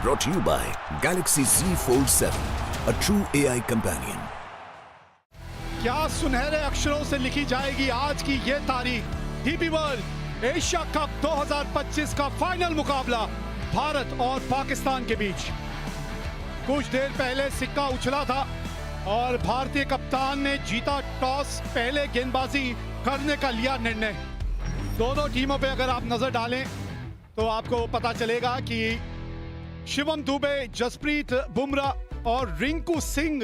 brought to you by Galaxy Z Fold 7, a true AI companion. क्या सुनहरे अक्षरों से लिखी जाएगी आज की ये तारीख। डीपी वर्ल्ड एशिया कप 2025 का फाइनल मुकाबला भारत और पाकिस्तान के बीच। कुछ देर पहले सिक्का उछला था और भारतीय कप्तान ने जीता टॉस, पहले गेंदबाजी करने का लिया निर्णय। दोनों टीमों पे अगर आप नजर डालें तो आपको पता चलेगा कि शिवम दुबे, जसप्रीत बुमराह और रिंकू सिंह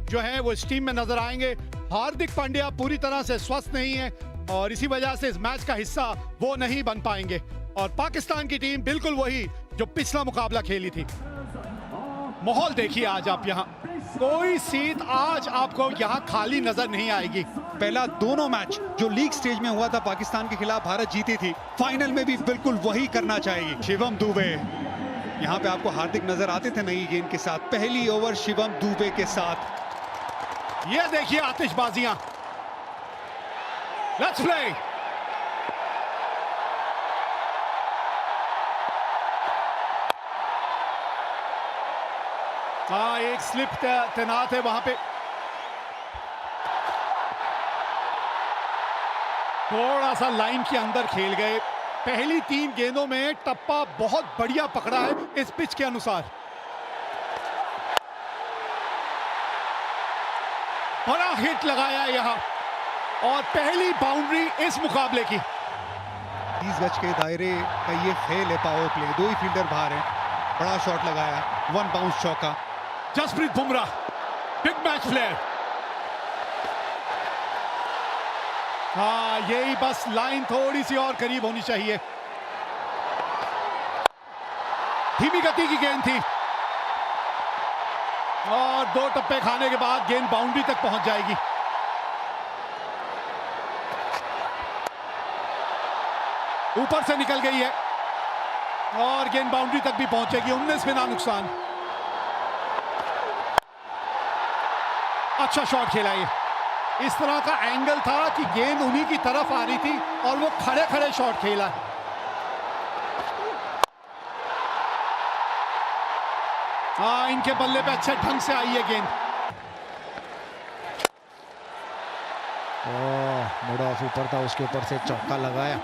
जो है वो इस टीम में नजर आएंगे। हार्दिक पांड्या पूरी तरह से स्वस्थ नहीं है और इसी वजह से इस मैच का हिस्सा वो नहीं बन पाएंगे। और पाकिस्तान की टीम बिल्कुल वही जो पिछला मुकाबला खेली थी। माहौल देखिए आज आप यहाँ, कोई सीट आज आपको यहाँ खाली नजर नहीं आएगी। पहला दोनों मैच जो लीग स्टेज में हुआ था पाकिस्तान के खिलाफ भारत जीती थी, फाइनल में भी बिल्कुल वही करना चाहेगी। शिवम दुबे, यहाँ पे आपको हार्दिक नजर आते थे नई गेंद के साथ। पहली ओवर शिवम दुबे के साथ। ये देखिए आतिशबाजियां। Let's play. हाँ, एक स्लिप तैनात है वहां पे। थोड़ा सा लाइन के अंदर खेल गए। पहली 3 गेंदों में टप्पा बहुत बढ़िया पकड़ा है इस पिच के अनुसार। बड़ा हिट लगाया यहां और पहली बाउंड्री इस मुकाबले की। 30 गज के दायरे का ये खेल है पावर प्ले। 2 ही फील्डर बाहर है। बड़ा शॉट लगाया, 1 बाउंस चौका। Jasprit Bumrah, big match player. हाँ, यही बस लाइन थोड़ी सी और करीब होनी चाहिए। धीमी गति की गेंद थी और 2 टप्पे खाने के बाद गेंद बाउंड्री तक पहुंच जाएगी। ऊपर से निकल गई है और गेंद बाउंड्री तक भी पहुंचेगी। 19 बिना नुकसान। अच्छा शॉट खेला ये। इस तरह का एंगल था कि गेंद उन्हीं की तरफ आ रही थी और वो खड़े खड़े शॉट खेला। हाँ, इनके बल्ले पे अच्छे ढंग से आई है गेंद। मिड ऑफ ऊपर था, उसके ऊपर से चौका लगाया।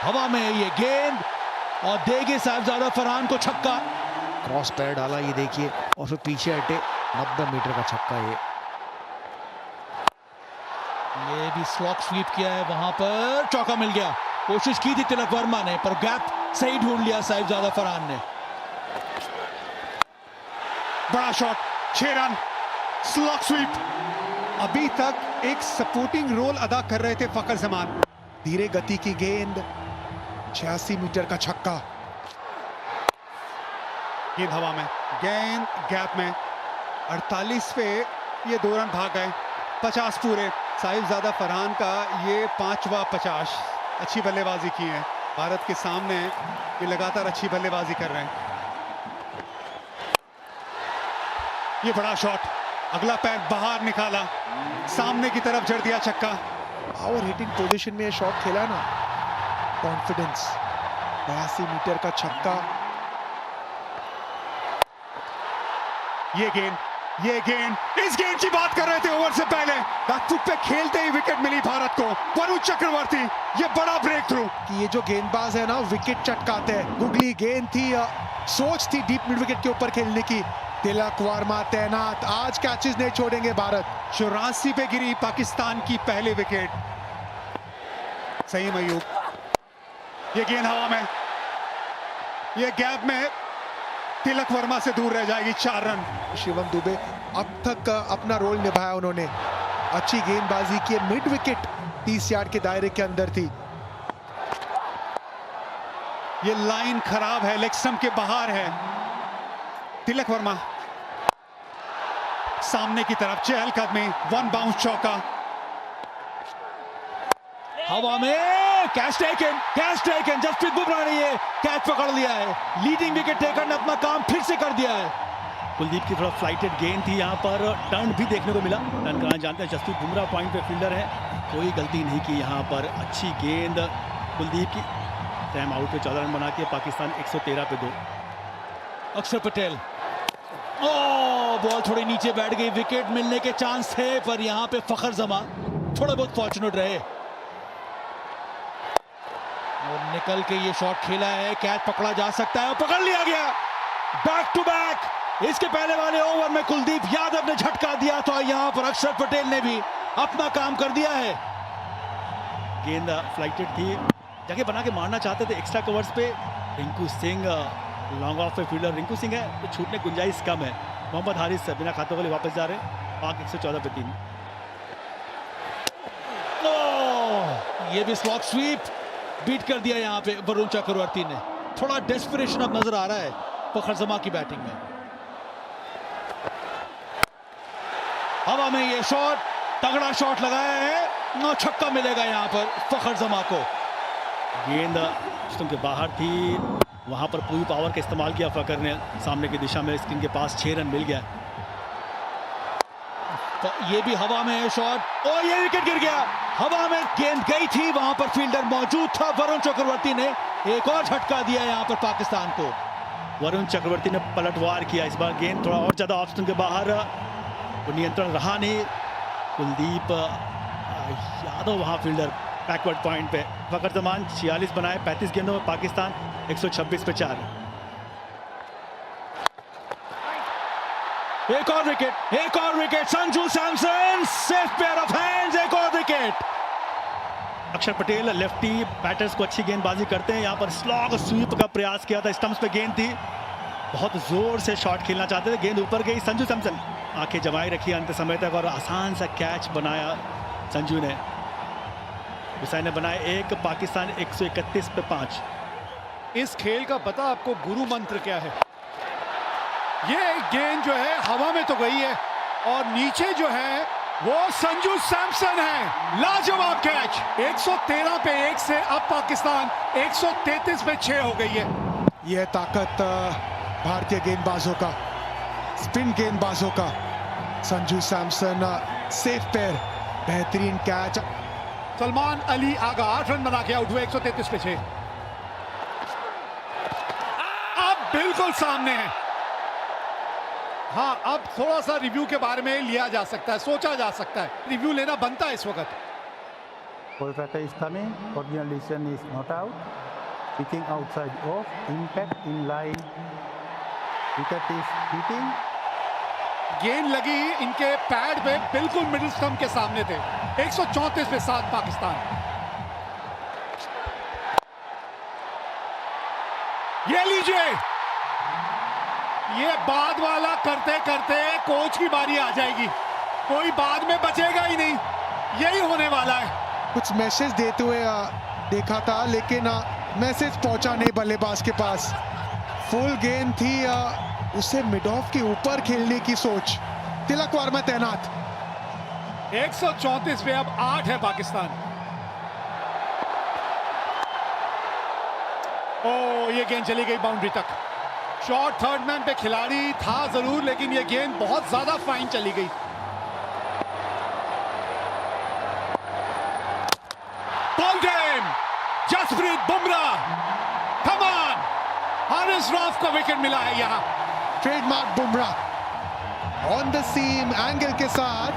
हवा में ये गेंद और देगे साहिबजादा फरहान को छक्का। क्रॉस पैर डाला, ये देखिए, और फिर पीछे हटे। 90 मीटर का छक्का ये भी स्लॉक स्वीप किया है, वहां पर चौका मिल गया। कोशिश की थी तिलक वर्मा ने पर गैप सही ढूंढ लिया साहिबजादा फरहान ने। बड़ा शॉट, 6 रन, स्लॉक स्वीप। अभी तक एक सपोर्टिंग रोल अदा कर रहे थे फकर जमान। धीरे गति की गेंद, 86 मीटर का छक्का। गेंद हवा में, गेंद गैप में। 48 पे ये 2 रन भाग गए। 50 पूरे। साहिबजादा फरहान का ये 5वां 50। अच्छी बल्लेबाजी की है भारत के सामने। ये लगातार अच्छी बल्लेबाजी कर रहे हैं। ये बड़ा शॉट, अगला पैर बाहर निकाला, सामने की तरफ जड़ दिया छक्का। पावर हिटिंग पोजीशन में ये शॉट खेला ना, कॉन्फिडेंस। 82 मीटर का छक्का। ये गेंद, इस गेंद की बात कर रहे थे ओवर से पहले। बैकफुट पे खेलते ही विकेट मिली भारत को। वरुण चक्रवर्ती, ये बड़ा ब्रेक थ्रू। कि ये जो गेंदबाज है ना, विकेट चटकाते हैं। गुगली गेंद थी, सोच थी डीप मिड विकेट के ऊपर खेलने की। तिलक वर्मा तैनात, आज कैचेस नहीं छोड़ेंगे भारत। 84 पे गिरी पाकिस्तान की पहली विकेट। सईम अयूब, ये गेंद हवा में, ये गैप में तिलक वर्मा से दूर रह जाएगी। 4 रन। शिवम दुबे अब तक अपना रोल निभाया उन्होंने। अच्छी गेंदबाजी की, मिड विकेट 30 यार्ड के दायरे के अंदर थी। ये लाइन खराब है, लेग स्टंप के बाहर है। तिलक वर्मा सामने की तरफ, चहलकदमी, 1 बाउंस चौका। हवा में कैच टेकन। जसप्रीत बुमराह ने ये कैच पकड़ लिया है। लीडिंग विकेट टेकर ने अपना काम फिर से कर दिया है। कुलदीप की थोड़ा फ्लाइटेड गेंद थी, यहाँ पर टर्न भी देखने को मिला। टर्न कराना जानते हैं, जसप्रीत बुमराह पॉइंट पे फील्डर है, कोई गलती नहीं की यहाँ पर। अच्छी गेंद कुलदीप की। टाइम आउट पे 14 रन बना के पाकिस्तान 113 पे 2। अक्षर पटेल, ओ बॉल थोड़ी नीचे बैठ गई, विकेट मिलने के चांस थे पर यहां पे फखर जमा थोड़े बहुत फॉर्चुनेट रहे और निकल के ये शॉट खेला है। कैच पकड़ा जा सकता है और पकड़ लिया गया। बैक टू बैक, इसके पहले वाले ओवर में कुलदीप यादव ने झटका दिया था, यहां पर अक्षर पटेल ने भी अपना काम कर दिया है। गेंद फ्लाइटेड थी, जगह बना के मारना चाहते थे एक्स्ट्रा कवर्स पे। रिंकू सिंह लॉन्ग ऑफ पे फील्डर रिंकू सिंह है तो छूटने की गुंजाइश कम है। मोहम्मद हारिस बिना खातों वाले वापस जा रहे हैं। पाक 114 पे 3। ये भी स्लॉग स्वीप बीट कर दिया यहां पे वरुण चक्रवर्ती ने। थोड़ा डेस्परेशन अब नजर आ रहा है फखर जमा की बैटिंग में। हवा में ये शॉट, तगड़ा शॉट लगाया है, 9 छक्का मिलेगा यहां पर फखर जमा को। गेंद स्टंप के बाहर थी, वहां पर पूरी पावर का इस्तेमाल किया फकर ने सामने की दिशा में। स्क्रीन के पास 6 रन मिल गया। तो ये भी हवा में है शॉट और ये विकेट गिर गया। हवा में गेंद गई थी, वहां पर फील्डर मौजूद था। वरुण चक्रवर्ती ने एक और झटका दिया यहां पर पाकिस्तान को। वरुण चक्रवर्ती ने पलटवार किया इस बार। गेंद थोड़ा और ज्यादा ऑफ स्टंप के बाहर, वो नियंत्रण रहा नहीं। कुलदीप यादव वहां फील्डर बैकवर्ड पॉइंट पे। फकर जमान 46 बनाए 35 गेंदों में, पाकिस्तान 126 पे 4। एक और विकेट, एक और wicket. Sanju Samson safe pair of hands, एक और विकेट। अक्षर पटेल लेफ्टी बैटर्स को अच्छी गेंदबाजी करते हैं। यहाँ पर स्लॉग स्वीप का प्रयास किया था, स्टंप्स पे गेंद थी, बहुत जोर से शॉट खेलना चाहते थे, गेंद ऊपर गई। संजू सैमसन आंखें जमाई रखी अंत समय तक और आसान सा कैच बनाया संजू ने। हुसैन ने बनाया 1, पाकिस्तान 131 पे 5। इस खेल का पता आपको गुरु मंत्र क्या है? ये गेंद जो है हवा में तो गई है और नीचे जो है वो संजू सैमसन है। लाजवाब कैच। 113 पे 1 से अब पाकिस्तान 133 पे 6 हो गई है। यह ताकत भारतीय गेंदबाजों का, स्पिन गेंदबाजों का। संजू सैमसन सेफ पेयर, बेहतरीन कैच। सलमान अली आगा 8 रन बना के आउट हुए 133 पे 6। अब बिल्कुल सामने है। हाँ, अब थोड़ा सा रिव्यू के बारे में लिया जा सकता है, सोचा जा सकता है, रिव्यू लेना बनता है इस वक्त। Kolkata is coming. Original decision is not out. Pitching outside off. Impact in line. Wicket is hitting. गेंद लगी इनके पैड पे, बिल्कुल मिडिल स्टंप के सामने थे। 134 पे 7 पाकिस्तान। ये लीजिए, ये बाद वाला करते करते कोच की बारी आ जाएगी, कोई बाद में बचेगा ही नहीं, यही होने वाला है। कुछ मैसेज देते हुए देखा था, लेकिन मैसेज पहुंचा नहीं बल्लेबाज के पास। फुल गेंद थी, उसे मिड ऑफ के ऊपर खेलने की सोच। तिलक वर्मा तैनात। 134 पे अब 8 है पाकिस्तान। ओ, ये गेंद चली गई बाउंड्री तक। शॉट थर्ड मैन पे खिलाड़ी था जरूर, लेकिन ये गेंद बहुत ज्यादा फाइन चली गई। Ball game, Jasprit Bumrah, come on. Haris Rauf को विकेट मिला है यहां। Trademark Bumrah on the seam angle के साथ।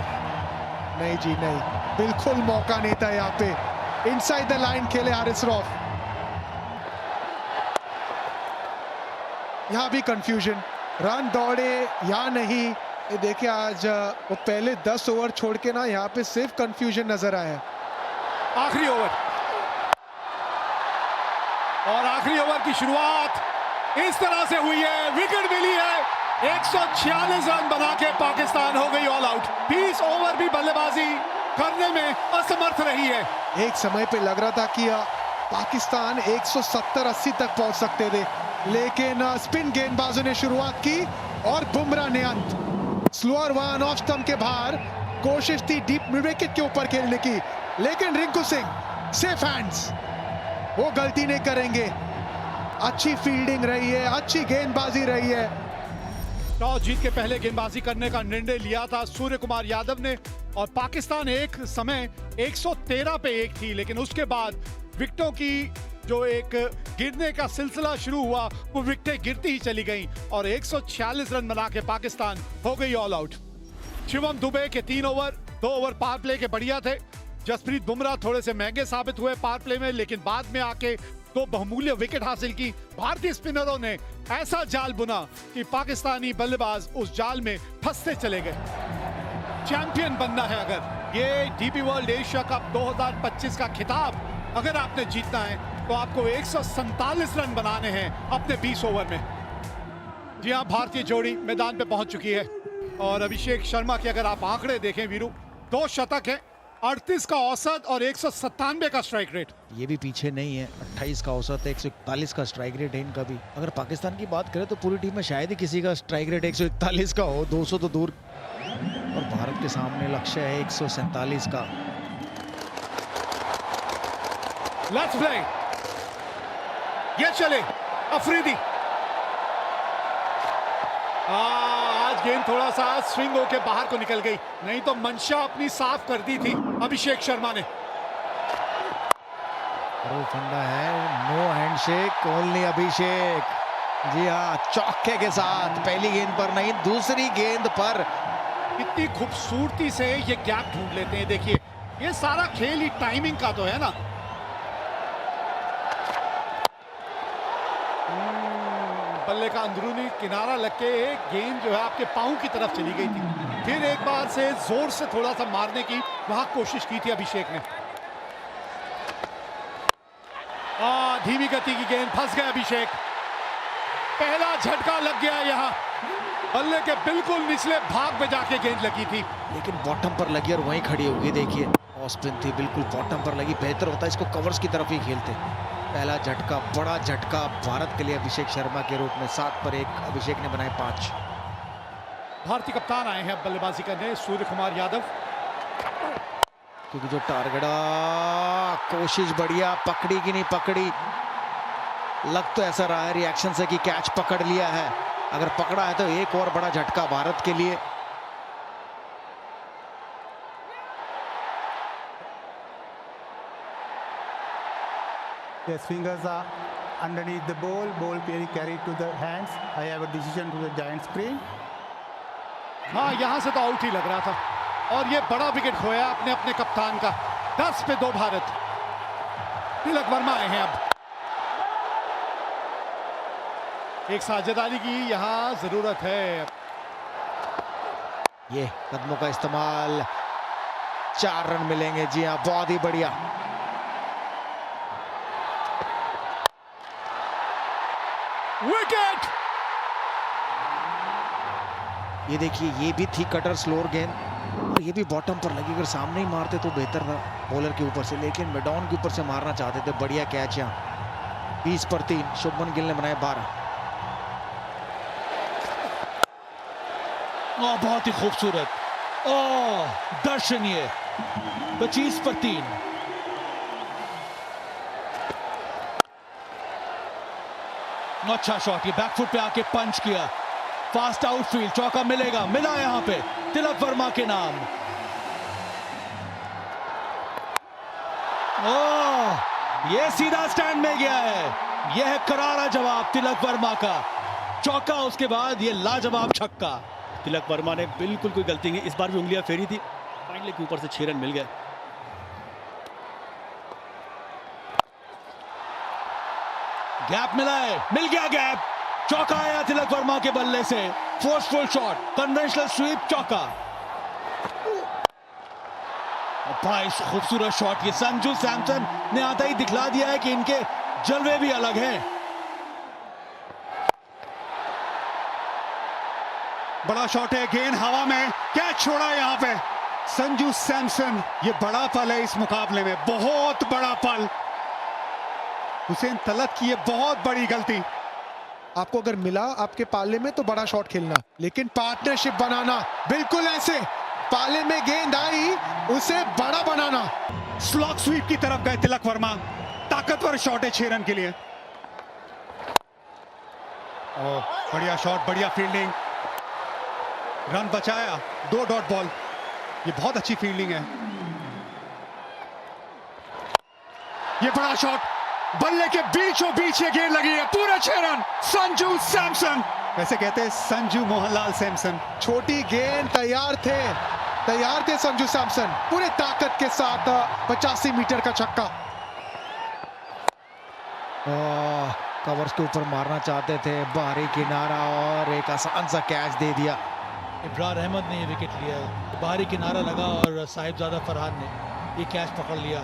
नहीं जी नहीं, बिल्कुल मौका नहीं था यहाँ पे। इनसाइड द लाइन खेले हारिस रऊफ। यहाँ भी कंफ्यूजन, रन दौड़े या नहीं। ये देखिए, आज वो पहले 10 ओवर छोड़ के ना यहाँ पे सिर्फ कंफ्यूजन नजर आया। आखिरी ओवर, और आखिरी ओवर की शुरुआत इस तरह से हुई है, विकेट मिली है। 146 रन बना के पाकिस्तान हो गई ऑल आउट। 20 ओवर भी बल्लेबाजी करने में असमर्थ रही है। एक समय पे लग रहा था कि पाकिस्तान 170-80 तक पहुंच सकते थे, लेकिन स्पिन गेंदबाजों ने शुरुआत की और बुमराह ने अंत। स्लोअर वन ऑफ स्टंप के बाहर, कोशिश थी डीप मिड विकेट के ऊपर खेलने की, लेकिन रिंकू सिंह सेफ हैंड्स, वो गलती नहीं करेंगे। अच्छी फील्डिंग रही है, अच्छी गेंदबाजी रही है। टॉस जीत के पहले गेंदबाजी करने का निर्णय लिया था सूर्य कुमार यादव ने, और पाकिस्तान एक समय 113 पे 1 थी, लेकिन उसके बाद विकेटों की जो एक गिरने का सिलसिला शुरू हुआ वो विकेटें गिरती ही चली गईं और 146 रन बना के पाकिस्तान हो गई ऑल आउट। शिवम दुबे के 3 ओवर 2 ओवर पावर प्ले के बढ़िया थे। जसप्रीत बुमराह थोड़े से महंगे साबित हुए पावर प्ले में, लेकिन बाद में आके 2 बहुमूल्य विकेट हासिल की। भारतीय स्पिनरों ने ऐसा जाल बुना कि पाकिस्तानी बल्लेबाज उस जाल में फंसते चले गए। चैंपियन बनना है अगर ये डीपी वर्ल्ड एशिया कप 2025 का खिताब अगर आपने जीतना है तो आपको 147 रन बनाने हैं अपने 20 ओवर में। जी हाँ, भारतीय जोड़ी मैदान पे पहुंच चुकी है और अभिषेक शर्मा के अगर आप आंकड़े देखें वीरू, 2 शतक है, 38 का औसत और 197 का स्ट्राइक रेट। ये भी पीछे नहीं है, 28 का औसत है, 141 का स्ट्राइक रेट है इनका भी। अगर पाकिस्तान की बात करें तो पूरी टीम में शायद ही किसी का स्ट्राइक रेट 141 का हो, 200 तो दूर। और भारत के सामने लक्ष्य है 147 का। लेट्स प्ले, ये चले अफरीदी। आज गेंद थोड़ा सा स्विंग होके बाहर को निकल गई, नहीं तो मंशा अपनी साफ कर दी थी अभिषेक शर्मा ने। वो फंडा है, नो हैंडशेक ओनली अभिषेक। जी हाँ, चौके के साथ पहली गेंद पर नहीं, दूसरी गेंद पर कितनी खूबसूरती से ये गैप ढूंढ लेते हैं। देखिए, ये सारा खेल ही टाइमिंग का तो है ना। बल्ले का अंदरूनी किनारा लग के गेंद जो है आपके पांव की तरफ चली गई थी। फिर एक बार से जोर से थोड़ा सा मारने की वहां कोशिश की थी अभिषेक ने। धीमी गति की गेंद, फंस गए अभिषेक। पहला झटका लग गया यहाँ, बल्ले के बिल्कुल निचले भाग में जाके गेंद लगी थी, लेकिन बॉटम पर लगी और वहीं खड़ी हो गई। देखिए, ऑफ स्पिन थी, बिल्कुल बॉटम पर लगी। बेहतर होता है इसको कवर्स की तरफ ही खेलते। पहला झटका, बड़ा झटका भारत के लिए अभिषेक शर्मा के रूप में। 7 पर 1 अभिषेक ने बनाए 5। भारतीय कप्तान आए हैं बल्लेबाजी करने, सूर्य कुमार यादव। क्योंकि जो टारगेट, कोशिश बढ़िया, पकड़ी कि नहीं पकड़ी, लग तो ऐसा रहा है रिएक्शन से कि कैच पकड़ लिया है। अगर पकड़ा है तो एक और बड़ा झटका भारत के लिए। Yes, fingers are underneath the ball. Ball being carried to the hands. I have a decision to the giant screen. हाँ, यहां से तो आउट ही लग रहा था और ये बड़ा विकेट खोया अपने अपने कप्तान का। 10 पे 2 भारत। तिलक वर्मा आए हैं अब। एक साझेदारी की यहां जरूरत है। ये कदमों का इस्तेमाल, 4 रन मिलेंगे। जी हाँ, बहुत ही बढ़िया। विकेट। ये देखिए, ये भी थी कटर स्लोअर गेंद और ये भी बॉटम पर लगी। अगर सामने ही मारते तो बेहतर था बॉलर के ऊपर से, लेकिन मिडॉन के ऊपर से मारना चाहते थे। बढ़िया कैच यहाँ। 20 पर 3 शुभमन गिल ने बनाए 12। बहुत ही खूबसूरत दर्शनीय। 25 पर 3। अच्छा शॉट, ये बैकफुट पे आके पंच किया, फास्ट आउटफील्ड, चौका मिलेगा, मिला यहां पे तिलक वर्मा के नाम। ये सीधा स्टैंड में गया है। यह है करारा जवाब तिलक वर्मा का। चौका, उसके बाद ये लाजवाब छक्का। तिलक वर्मा ने बिल्कुल कोई गलती नहीं, इस बार भी उंगलियां फेरी थी, फाइनली के ऊपर से 6 रन मिल गए। गैप मिला है, मिल गया गैप। चौका आया तिलक वर्मा के बल्ले से। फोर्सफुल शॉट, कन्वेंशनल स्वीप, चौका। बड़ा खूबसूरत शॉट। ये संजू सैमसन ने आता ही दिखला दिया है कि इनके जलवे भी अलग हैं। बड़ा शॉट है, गेंद हवा में, कैच छोड़ा यहाँ पे संजू सैमसन। ये बड़ा पल है इस मुकाबले में, बहुत बड़ा पल। हुसैन तलत की ये बहुत बड़ी गलती। आपको अगर मिला आपके पाले में तो बड़ा शॉट खेलना, लेकिन पार्टनरशिप बनाना, बिल्कुल ऐसे पाले में गेंद आई उसे बड़ा बनाना। स्लॉग स्वीप की तरफ गए तिलक वर्मा। ताकतवर शॉट है 6 रन के लिए। बढ़िया शॉट, बढ़िया फील्डिंग, रन बचाया। 2 डॉट बॉल, ये बहुत अच्छी फील्डिंग है। ये बड़ा शॉट, बल्ले के बीचों बीच ये गेंद लगी है, पूरे 6 रन। संजू सैमसन, वैसे कहते हैं संजू मोहनलाल सैमसन। छोटी गेंद, तैयार थे संजू सैमसन, पूरे ताकत के साथ 85 मीटर का छक्का। कवर्स के ऊपर मारना चाहते थे, बाहरी किनारा और एक आसान सा कैच दे दिया। इब्रार अहमद ने ये विकेट लिया, बाहरी किनारा लगा और साहिबजादा फरहान ने ये कैच पकड़ लिया।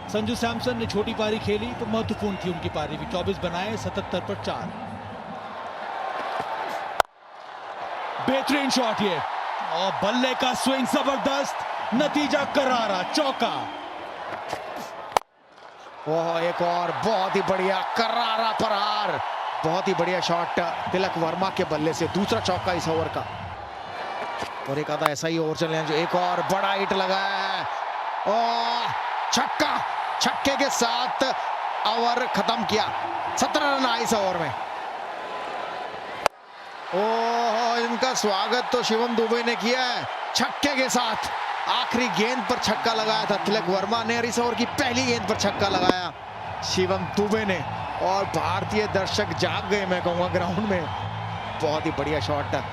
संजू सैमसन ने छोटी पारी खेली तो महत्वपूर्ण थी उनकी पारी भी। 24 बनाए, 77 पर 4। बेहतरीन शॉट ये, और बल्ले का स्विंग जबरदस्त, नतीजा करारा, चौका। ओह, एक और बहुत ही बढ़िया करारा प्रहार, बहुत ही बढ़िया शॉट तिलक वर्मा के बल्ले से, दूसरा चौका इस ओवर का। और एक आधा ऐसा ही ओवर चल रहा है जो एक और बड़ा हिट लगा है, और छक्का, छक्के के साथ ओवर खत्म किया। 17 रन आए इस ओवर में। ओह, इनका स्वागत तो शिवम दुबे ने किया है छक्के के साथ। आखिरी गेंद पर छक्का लगाया था तिलक वर्मा ने, और इस ओवर की पहली गेंद पर छक्का लगाया शिवम दुबे ने, और भारतीय दर्शक जाग गए, मैं कहूंगा, ग्राउंड में। बहुत ही बढ़िया शॉट था।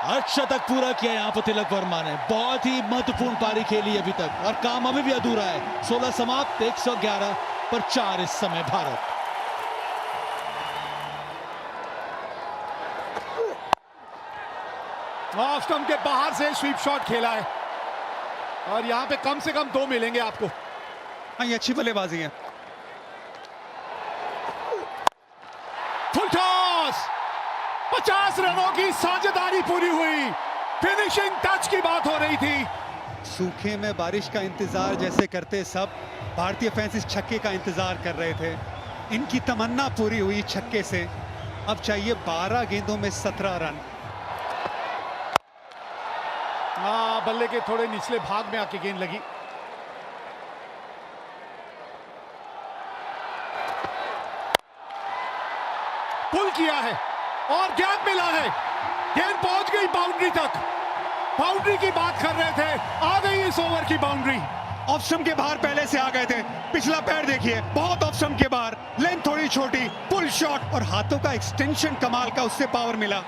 अर्धशतक पूरा किया यहां पर तिलक वर्मा ने। बहुत ही महत्वपूर्ण पारी खेली अभी तक, और काम अभी भी अधूरा है। 16 समाप्त, 111 पर 4 इस समय भारत। ऑफ स्टंप के बाहर से स्वीप शॉट खेला है, और यहां पे कम से कम 2 मिलेंगे आपको। हाँ, ये अच्छी बल्लेबाजी है। फुल टॉस, 50 रनों की साझेदारी पूरी हुई। फिनिशिंग टच की बात हो रही थी। सूखे में बारिश का इंतजार जैसे करते सब भारतीय फैंस इस छक्के का इंतजार कर रहे थे। इनकी तमन्ना पूरी हुई छक्के से। अब चाहिए 12 गेंदों में 17 रन। बल्ले के थोड़े निचले भाग में आके गेंद लगी। पुल किया है और गैप मिला है, गेंद पहुंच गई बाउंड्री तक। बाउंड्री की बात कर रहे थे, आ गई इस ओवर की बाउंड्री। ऑफ स्टंप के बाहर पहले से आ गए थे। पिछला पैर देखिए, बहुत ऑफ स्टंप के बाहर, लेंथ थोड़ी छोटी, पुल शॉट, और हाथों का एक्सटेंशन कमाल का, उससे पावर मिला।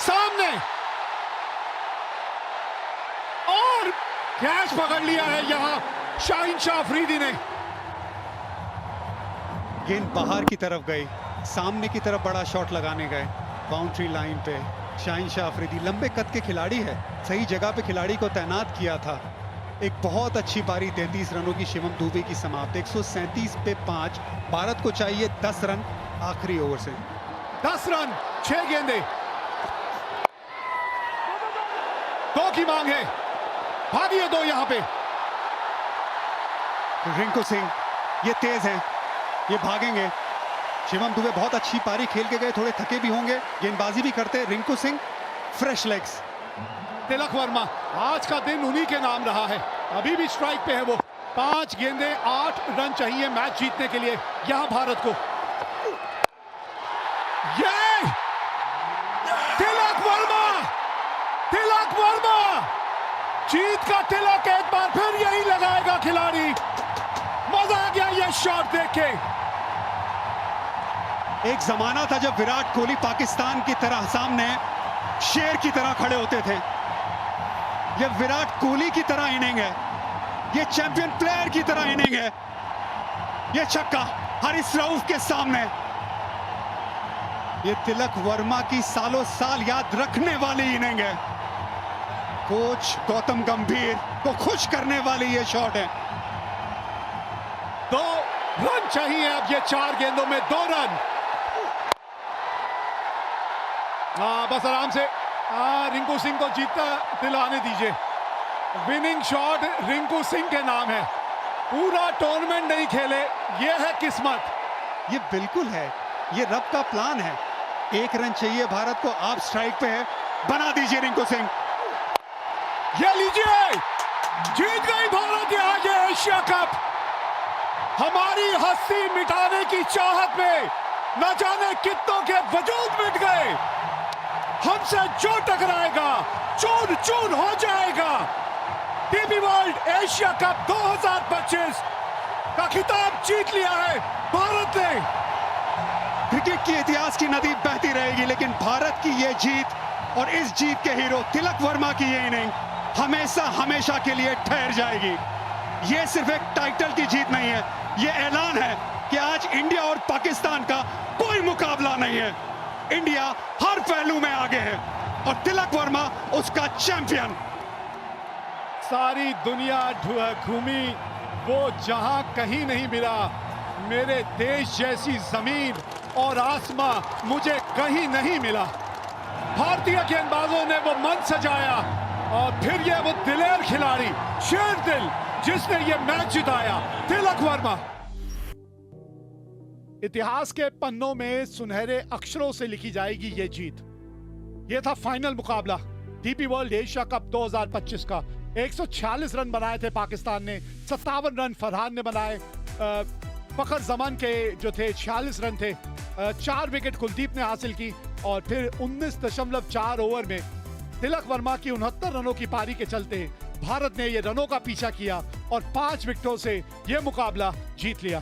सामने और कैच पकड़ लिया है यहां शाहीन शाह अफरीदी ने। गेंद बाहर की तरफ गई, सामने की तरफ बड़ा शॉट लगाने गए बाउंड्री लाइन पे। शाहीन शाह अफरीदी लंबे कद के खिलाड़ी है, सही जगह पे खिलाड़ी को तैनात किया था। एक बहुत अच्छी पारी 33 रनों की शिवम दुबे की समाप्त। 137 पे 5। भारत को चाहिए 10 रन आखिरी ओवर से। 10 रन, 6 गेंदे, 2 की मांग है, भागिए 2 यहां पे। रिंकू सिंह ये तेज हैं, ये भागेंगे। शिवम दुबे बहुत अच्छी पारी खेल के गए, थोड़े थके भी होंगे, गेंदबाजी भी करते। Rinku Singh fresh legs. तिलक वर्मा, आज का दिन उन्हीं के नाम रहा है, अभी भी स्ट्राइक पे है वो। 5 गेंदे, 8 रन चाहिए मैच जीतने के लिए यहां भारत को। ये तिलक वर्मा, तिलक वर्मा, जीत का तिलक एक बार फिर यही लगाएगा खिलाड़ी। मजा आ गया ये शॉट देख के। एक जमाना था जब विराट कोहली पाकिस्तान की तरह सामने शेर की तरह खड़े होते थे। ये विराट कोहली की तरह इनिंग है, ये चैंपियन प्लेयर की तरह इनिंग है। ये छक्का हारिस रऊफ के सामने, ये तिलक वर्मा की सालों साल याद रखने वाली इनिंग है। कोच गौतम गंभीर को खुश करने वाली ये शॉट है। 2 रन चाहिए अब, ये 4 गेंदों में 2 रन। बस आराम से रिंकू सिंह को जीतता दिलाने दीजिए। विनिंग शॉट रिंकू सिंह के नाम है। पूरा टूर्नामेंट नहीं खेले, ये है किस्मत। ये बिल्कुल है, ये रब का प्लान है। 1 रन चाहिए भारत को, आप स्ट्राइक पे है, बना दीजिए रिंकू सिंह। ये लीजिए, जीत गई भारत यहाँ ये एशिया कप। हमारी हस्ती मिटाने की चाहत में न जाने कितनों के वजूद मिट गए। हमसे जो टकराएगा चूर चूर हो जाएगा। डीपी वर्ल्ड एशिया कप 2025 का खिताब जीत लिया है भारत ने। क्रिकेट के इतिहास की नदी बहती रहेगी, लेकिन भारत की ये जीत और इस जीत के हीरो तिलक वर्मा की ये इनिंग हमेशा हमेशा के लिए ठहर जाएगी। ये सिर्फ एक टाइटल की जीत नहीं है, ये ऐलान है कि आज इंडिया और पाकिस्तान का कोई मुकाबला नहीं है। इंडिया हर पहलू में आगे है और तिलक वर्मा उसका चैंपियन। सारी दुनिया घूमी, वो जहां कहीं नहीं मिला। मेरे देश जैसी जमीन और आसमां मुझे कहीं नहीं मिला। भारतीय गेंदबाजों ने वो मन सजाया और फिर ये वो दिलेर खिलाड़ी, शेर दिल, जिसने ये मैच जिताया, तिलक वर्मा। इतिहास के पन्नों में सुनहरे अक्षरों से लिखी जाएगी ये जीत। ये था फाइनल मुकाबला डीपी वर्ल्ड एशिया कप 2025 का। 146 रन बनाए थे पाकिस्तान ने, 57 रन फरहान ने बनाए। फखर जमान के जो थे 46 रन थे। 4 विकेट कुलदीप ने हासिल की और फिर 19.4 ओवर में तिलक वर्मा की 69 रनों की पारी के चलते भारत ने ये रनों का पीछा किया और 5 विकेटों से ये मुकाबला जीत लिया।